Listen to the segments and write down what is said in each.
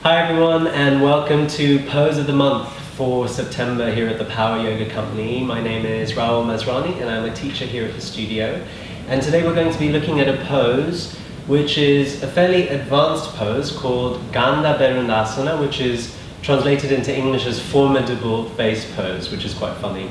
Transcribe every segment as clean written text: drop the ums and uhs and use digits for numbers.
Hi everyone, and welcome to Pose of the Month for September here at the Power Yoga Company. My name is Rahul Masrani and I'm a teacher here at the studio. And today we're going to be looking at a pose which is a fairly advanced pose called Ganda Bherundasana, which is translated into English as formidable face pose, which is quite funny.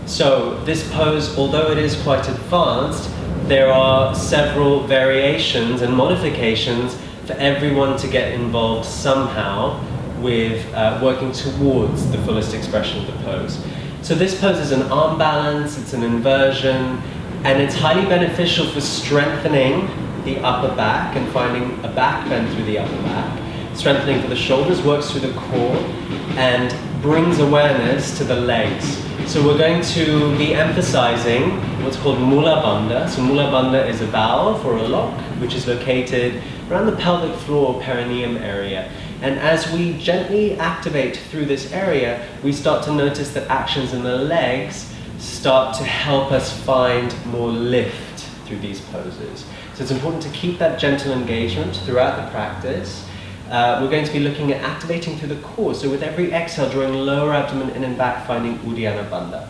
So this pose, although it is quite advanced, there are several variations and modifications for everyone to get involved somehow with working towards the fullest expression of the pose. So this pose is an arm balance, it's an inversion, and it's highly beneficial for strengthening the upper back and finding a back bend through the upper back. Strengthening for the shoulders, works through the core, and brings awareness to the legs. So we're going to be emphasizing what's called Mula Bandha. So Mula Bandha is a valve or a lock which is located around the pelvic floor or perineum area. And as we gently activate through this area, we start to notice that actions in the legs start to help us find more lift through these poses. So it's important to keep that gentle engagement throughout the practice. We're going to be looking at activating through the core. So with every exhale, drawing lower abdomen in and back, finding Uddiyana Bandha.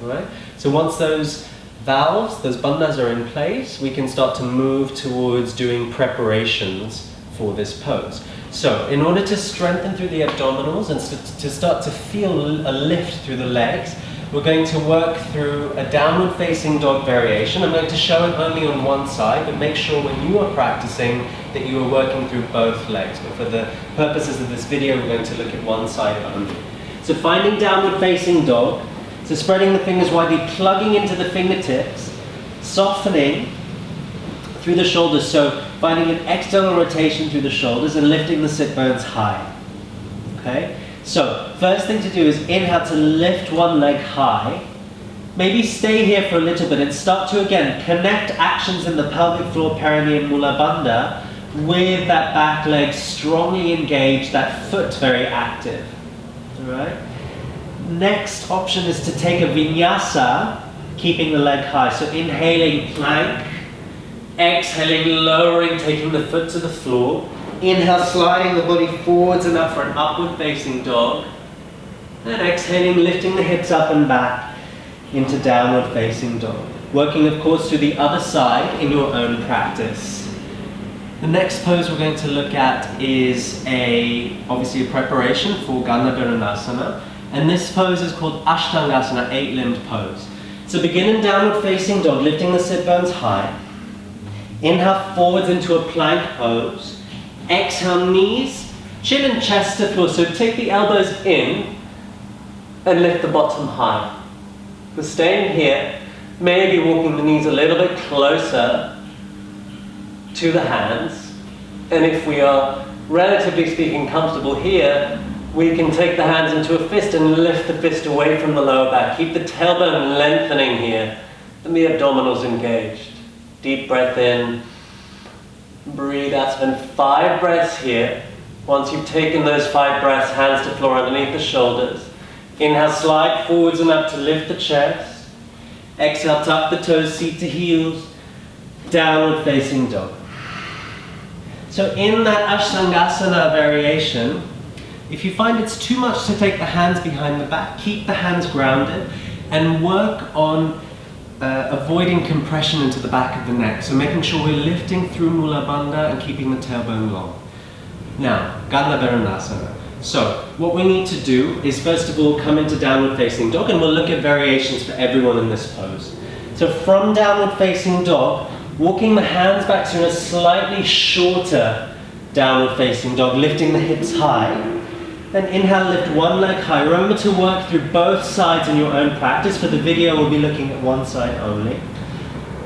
All right? So once those valves, those bandhas are in place, we can start to move towards doing preparations for this pose. So in order to strengthen through the abdominals and to start to feel a lift through the legs, we're going to work through a downward facing dog variation. I'm going to show it only on one side, but make sure when you are practicing that you are working through both legs. But for the purposes of this video, we're going to look at one side only. So finding downward facing dog, so spreading the fingers widely, plugging into the fingertips, softening through the shoulders, so finding an external rotation through the shoulders and lifting the sit bones high. Okay? So, first thing to do is inhale to lift one leg high. Maybe stay here for a little bit and start to again connect actions in the pelvic floor, perineum, Mula Bandha with that back leg strongly engaged, that foot very active. Alright? Next option is to take a Vinyasa, keeping the leg high. So inhaling plank, exhaling, lowering, taking the foot to the floor. Inhale, sliding the body forwards and up for an upward facing dog. And exhaling, lifting the hips up and back into downward facing dog. Working, of course, to the other side in your own practice. The next pose we're going to look at is obviously a preparation for Ganda Bherundasana. And this pose is called Ashtangasana, 8-limbed pose. So begin in downward facing dog, lifting the sit bones high. Inhale forwards into a plank pose. Exhale, knees, chin and chest to floor. So take the elbows in and lift the bottom high. We're staying here, maybe walking the knees a little bit closer to the hands. And if we are, relatively speaking, comfortable here, we can take the hands into a fist and lift the fist away from the lower back. Keep the tailbone lengthening here and the abdominals engaged. Deep breath in. Breathe out. Spend 5 breaths here. Once you've taken those 5 breaths, hands to floor underneath the shoulders. Inhale, slide forwards and up to lift the chest. Exhale, tuck the toes, seat to heels. Downward facing dog. So in that Ashtangasana variation, if you find it's too much to take the hands behind the back, keep the hands grounded and work on avoiding compression into the back of the neck. So making sure we're lifting through Mula Bandha and keeping the tailbone long. Now, Ganda Bherundasana. So what we need to do is first of all come into downward facing dog, and we'll look at variations for everyone in this pose. So from downward facing dog, walking the hands back to a slightly shorter downward facing dog, lifting the hips high. Then inhale, lift one leg high. Remember to work through both sides in your own practice. For the video, we'll be looking at one side only.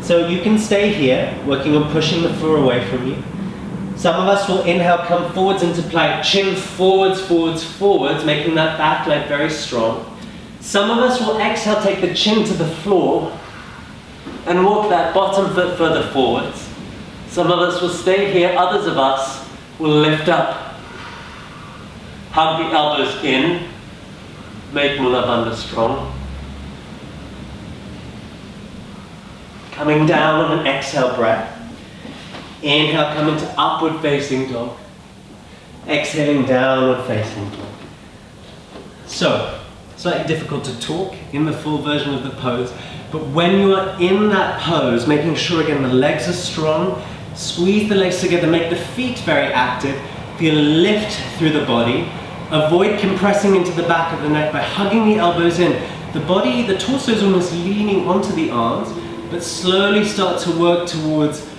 So you can stay here, working on pushing the floor away from you. Some of us will inhale, come forwards into plank, chin forwards, forwards, forwards, making that back leg very strong. Some of us will exhale, take the chin to the floor, and walk that bottom foot further forwards. Some of us will stay here, others of us will lift up. Hug the elbows in, make Mula Bandha strong. Coming down on an exhale breath. Inhale, come into upward facing dog. Exhaling, downward facing dog. So, slightly difficult to talk in the full version of the pose, but when you are in that pose, making sure again the legs are strong, squeeze the legs together, make the feet very active, feel a lift through the body, avoid compressing into the back of the neck by hugging the elbows in. The body, the torso is almost leaning onto the arms, but slowly start to work towards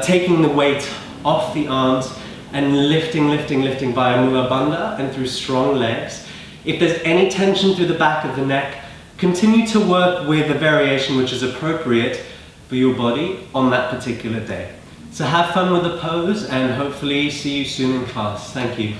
taking the weight off the arms and lifting, lifting, lifting via Mula Bandha and through strong legs. If there's any tension through the back of the neck, continue to work with a variation which is appropriate for your body on that particular day. So have fun with the pose and hopefully see you soon in class. Thank you.